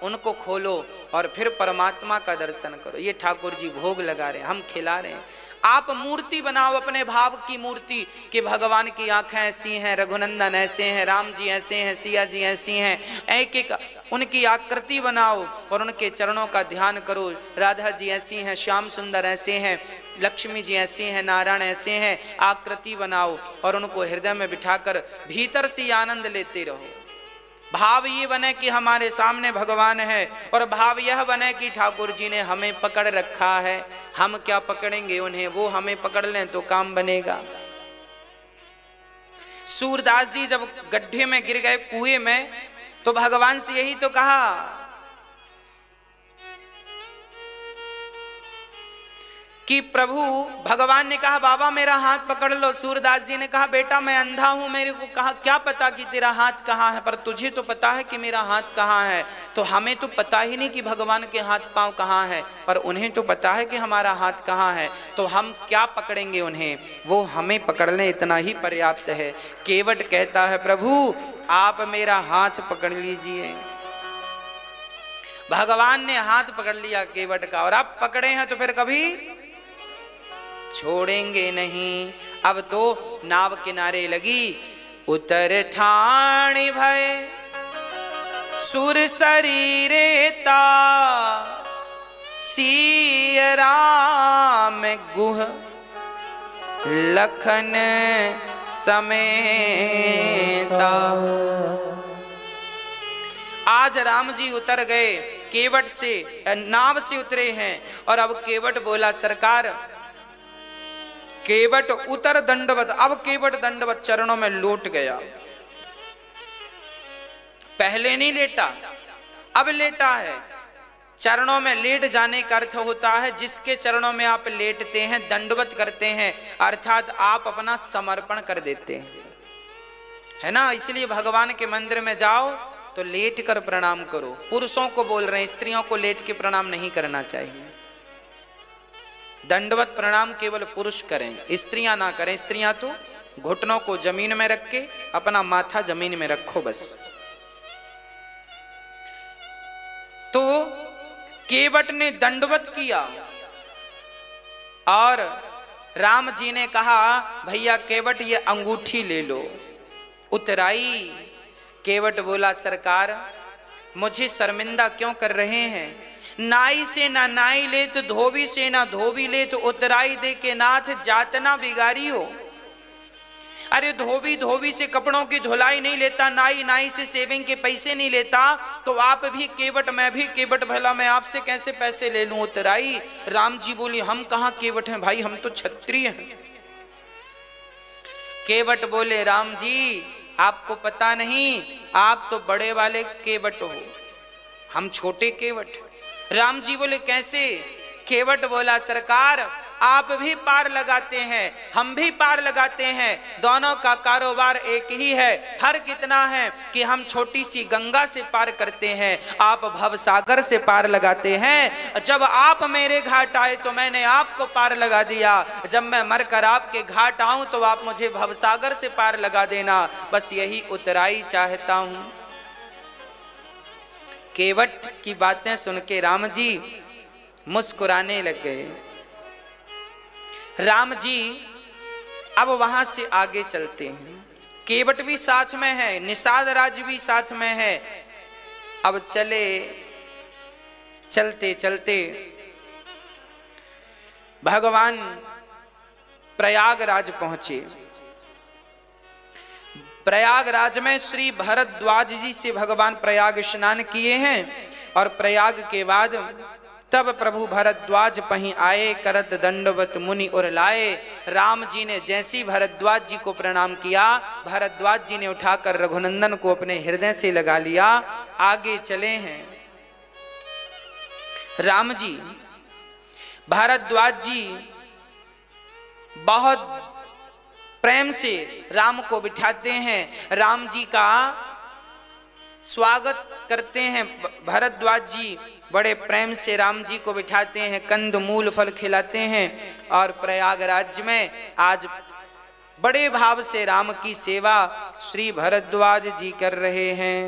[SPEAKER 1] उनको खोलो और फिर परमात्मा का दर्शन करो। ये ठाकुर जी भोग लगा रहे हैं, हम खिला रहे हैं। आप मूर्ति बनाओ अपने भाव की मूर्ति कि भगवान की आंखें ऐसी हैं, रघुनंदन ऐसे हैं, राम जी ऐसे हैं, सिया जी ऐसी हैं। एक एक उनकी आकृति बनाओ और उनके चरणों का ध्यान करो। राधा जी ऐसी हैं, श्याम सुंदर ऐसे हैं, लक्ष्मी जी ऐसी हैं, नारायण ऐसे हैं। आकृति बनाओ और उनको हृदय में बिठाकर भीतर से आनंद लेते रहो। भाव ये बने कि हमारे सामने भगवान है और भाव यह बने कि ठाकुर जी ने हमें पकड़ रखा है, हम क्या पकड़ेंगे उन्हें, वो हमें पकड़ लें तो काम बनेगा। सूरदास जी जब गड्ढे में गिर गए कुएं में तो भगवान से यही तो कहा कि प्रभु, भगवान ने कहा बाबा मेरा हाथ पकड़ लो। सूरदास जी ने कहा बेटा मैं अंधा हूं, मेरे को कहा क्या पता कि तेरा हाथ कहाँ है, पर तुझे तो पता है कि मेरा हाथ कहाँ है। तो हमें तो पता ही नहीं कि भगवान के हाथ पांव कहाँ है, पर उन्हें तो पता है कि हमारा हाथ कहाँ है। तो हम क्या पकड़ेंगे उन्हें, वो हमें पकड़ लें इतना ही पर्याप्त है। केवट कहता है प्रभु आप मेरा हाथ पकड़ लीजिए। भगवान ने हाथ पकड़ लिया केवट का, और आप पकड़े हैं तो फिर कभी छोड़ेंगे नहीं। अब तो नाव किनारे लगी, उतर ठाणी भय सुर शरीरेता, सिय राम गुह लखन समेता। आज राम जी उतर गए, केवट से नाव से उतरे हैं। और अब केवट बोला सरकार, केवट उतर दंडवत। अब केवट दंडवत चरणों में लौट गया। पहले नहीं लेटा, अब लेटा है। चरणों में लेट जाने का अर्थ होता है जिसके चरणों में आप लेटते हैं, दंडवत करते हैं, अर्थात आप अपना समर्पण कर देते हैं, है ना। इसलिए भगवान के मंदिर में जाओ तो लेट कर प्रणाम करो। पुरुषों को बोल रहे हैं, स्त्रियों को लेट के प्रणाम नहीं करना चाहिए। दंडवत प्रणाम केवल पुरुष करें, स्त्रियां ना करें। स्त्रियां तो घुटनों को जमीन में रख के अपना माथा जमीन में रखो बस। तो केवट ने दंडवत किया और राम जी ने कहा भैया केवट ये अंगूठी ले लो। उतराई। केवट बोला सरकार मुझे शर्मिंदा क्यों कर रहे हैं, नाई से ना नाई ले तो धोबी से ना धोबी ले तो उतराई दे के नाथ जातना बिगारी हो। अरे धोबी धोबी से कपड़ों की धुलाई नहीं लेता, नाई नाई से सेविंग के पैसे नहीं लेता, तो आप भी केवट मैं भी केवट, भला मैं आपसे कैसे पैसे ले लूं। उतराई। राम जी बोली हम कहाँ केवट हैं भाई, हम तो क्षत्रिय हैं। केवट बोले राम जी आपको पता नहीं, आप तो बड़े वाले केवट हो, हम छोटे केवट। राम जी बोले कैसे। केवट बोला सरकार आप भी पार लगाते हैं, हम भी पार लगाते हैं, दोनों का कारोबार एक ही है। फर्क इतना है कि हम छोटी सी गंगा से पार करते हैं, आप भवसागर से पार लगाते हैं। जब आप मेरे घाट आए तो मैंने आपको पार लगा दिया, जब मैं मरकर आपके घाट आऊं तो आप मुझे भवसागर से पार लगा देना, बस यही उतराई चाहता हूं। केवट की बातें सुन के राम जी मुस्कुराने लग गए। राम जी अब वहां से आगे चलते हैं, केवट भी साथ में है, निषाद राज भी साथ में है। अब चले, चलते चलते भगवान प्रयागराज पहुंचे। प्रयागराज में श्री भरद्वाज जी से भगवान प्रयाग स्नान किए हैं और प्रयाग के बाद तब प्रभु भरद्वाज पहीं आए, करत दंडवत मुनि और लाए। राम जी ने जैसी भरद्वाज जी को प्रणाम किया, भरद्वाज जी ने उठाकर रघुनंदन को अपने हृदय से लगा लिया। आगे चले हैं राम जी। भरद्वाज जी बहुत प्रेम से राम को बिठाते हैं, राम जी का स्वागत करते हैं। भरद्वाज जी बड़े प्रेम से राम जी को बिठाते हैं, कंद मूल फल खिलाते हैं और प्रयागराज में आज बड़े भाव से राम की सेवा श्री भरद्वाज जी कर रहे हैं।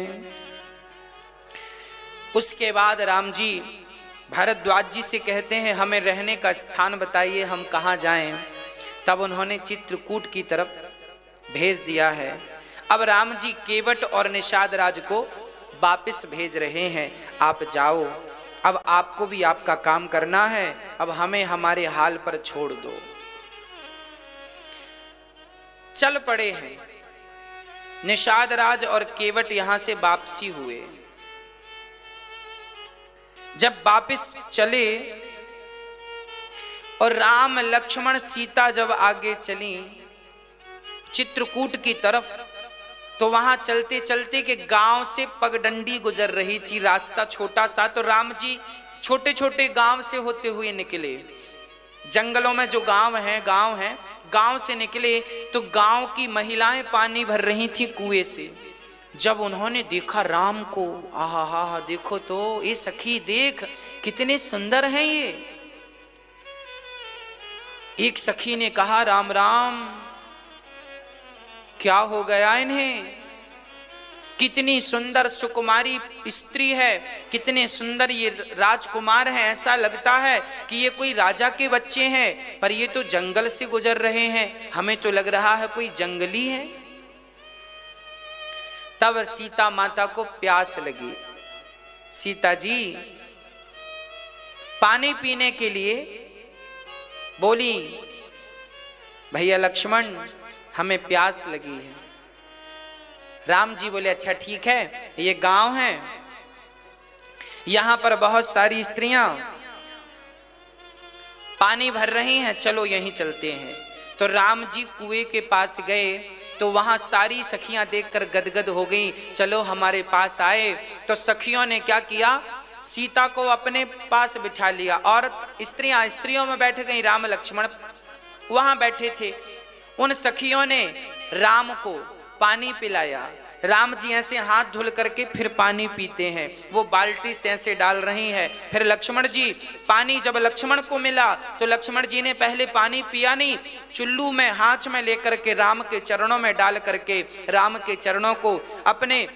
[SPEAKER 1] उसके बाद राम जी भारद्वाज जी से कहते हैं हमें रहने का स्थान बताइए, हम कहाँ जाएं। तब उन्होंने चित्रकूट की तरफ भेज दिया है। अब राम जी केवट और निषाद राज को वापस भेज रहे हैं, आप जाओ, अब आपको भी आपका काम करना है, अब हमें हमारे हाल पर छोड़ दो। चल पड़े हैं। निषाद राज और केवट यहां से वापसी हुए। जब वापस चले और राम लक्ष्मण सीता जब आगे चली चित्रकूट की तरफ, तो वहां चलते चलते के गांव से पगडंडी गुजर रही थी, रास्ता छोटा सा। तो राम जी छोटे छोटे गांव से होते हुए निकले। जंगलों में जो गांव हैं, गांव से निकले तो गांव की महिलाएं पानी भर रही थी कुएं से। जब उन्होंने देखा राम को, आहा हा, देखो तो ये सखी देख कितने सुंदर हैं ये। एक सखी ने कहा राम राम, क्या हो गया इन्हें, कितनी सुंदर सुकुमारी स्त्री है, कितने सुंदर ये राजकुमार हैं, ऐसा लगता है कि ये कोई राजा के बच्चे हैं, पर ये तो जंगल से गुजर रहे हैं, हमें तो लग रहा है कोई जंगली है। तब सीता माता को प्यास लगी। सीता जी पानी पीने के लिए बोली, भैया लक्ष्मण हमें प्यास लगी है। राम जी बोले अच्छा ठीक है, ये गांव है, यहां पर बहुत सारी स्त्रियां पानी भर रही हैं, चलो यहीं चलते हैं। तो राम जी कुएं के पास गए तो वहां सारी सखियां देखकर गदगद हो गई, चलो हमारे पास आए। तो सखियों ने क्या किया, सीता को अपने पास बिठा लिया। औरत स्त्रियों में बैठ गई, राम लक्ष्मण वहां बैठे थे। उन सखियों ने राम को पानी पिलाया। राम जी ऐसे हाथ धुल करके फिर पानी पीते हैं, वो बाल्टी से ऐसे डाल रही है। फिर लक्ष्मण जी पानी जब लक्ष्मण को मिला तो लक्ष्मण जी ने पहले पानी पिया नहीं, चुल्लू में हाथ में लेकर के राम के चरणों में डाल करके राम के चरणों को अपने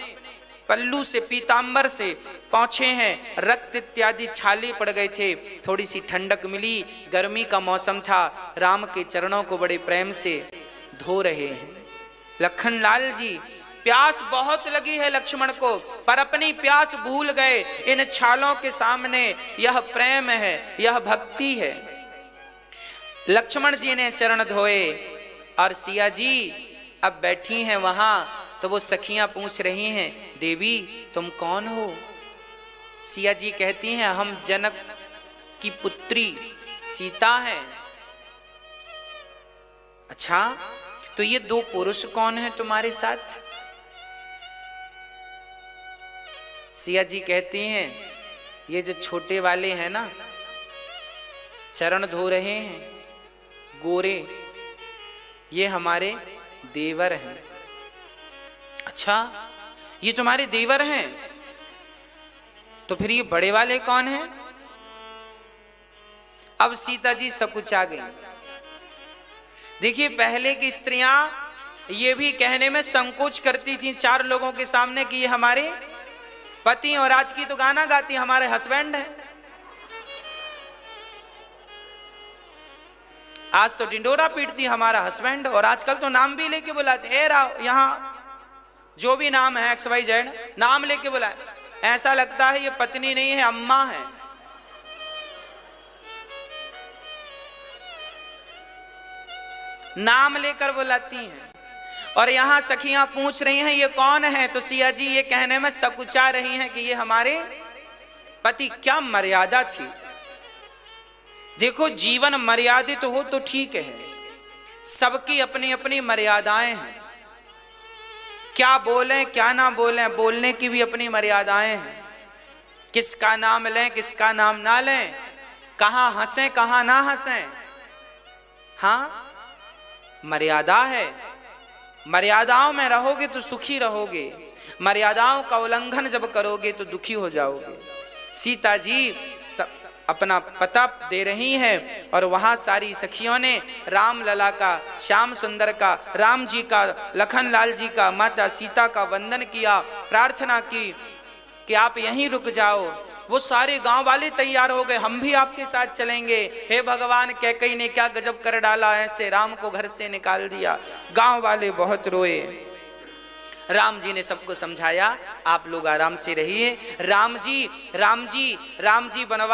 [SPEAKER 1] पल्लू से पीतांबर से पहुंचे हैं। रक्त इत्यादि छाले पड़ गए थे, थोड़ी सी ठंडक मिली, गर्मी का मौसम था, राम के चरणों को बड़े प्रेम से धो रहे हैं। लखन लाल जी प्यास बहुत लगी है लक्ष्मण को, पर अपनी प्यास भूल गए। इन छालों के सामने यह प्रेम है, यह भक्ति है। लक्ष्मण जी ने चरण धोए और सिया जी अब बैठी हैं वहां, तो वो सखियां पूछ रही हैं देवी तुम कौन हो। सिया जी कहती हैं हम जनक की पुत्री सीता हैं। अच्छा तो ये दो पुरुष कौन है तुम्हारे साथ। सिया जी कहती हैं ये जो छोटे वाले हैं ना, चरण धो रहे हैं गोरे, ये हमारे देवर हैं। अच्छा ये तुम्हारे देवर हैं, तो फिर ये बड़े वाले कौन हैं। अब सीता जी सकुचा गई। देखिए पहले की स्त्रियां ये भी कहने में संकोच करती थी चार लोगों के सामने कि ये हमारे पति, और आज की तो गाना गाती हमारे हस्बैंड है। आज तो डिंडोरा पीटती हमारा हस्बैंड, और आजकल तो नाम भी लेके बुलाते, ए राव यहां जो भी नाम है XYZ नाम लेके बुलाए, ऐसा लगता है ये पत्नी नहीं है अम्मा है। नाम लेकर बुलाती हैं। और यहां सखियां पूछ रही हैं ये कौन है, तो सिया जी ये कहने में सकुचा रही हैं कि ये हमारे पति। क्या मर्यादा थी। देखो जीवन मर्यादित हो तो ठीक है, सबकी अपनी अपनी मर्यादाएं हैं। क्या बोलें क्या ना बोलें, बोलने की भी अपनी मर्यादाएं हैं। किसका नाम लें किसका नाम ना लें, कहां हंसें कहां ना हंसें, हाँ मर्यादा है। मर्यादाओं में रहोगे तो सुखी रहोगे, मर्यादाओं का उल्लंघन जब करोगे तो दुखी हो जाओगे। सीता जी अपना पता दे रही हैं और वहां सारी सखियों ने राम लला का, श्याम सुंदर का, राम जी का, लखन लाल जी का, माता सीता का वंदन किया, प्रार्थना की कि आप यहीं रुक जाओ, वो सारे गांव वाले तैयार हो गए, हम भी आपके साथ चलेंगे। हे भगवान, कैकेयी ने क्या गजब कर डाला, ऐसे राम को घर से निकाल दिया। गांव वाले बहुत रोए। राम जी ने सबको समझाया, आप लोग आराम से रहिए। राम जी वनवास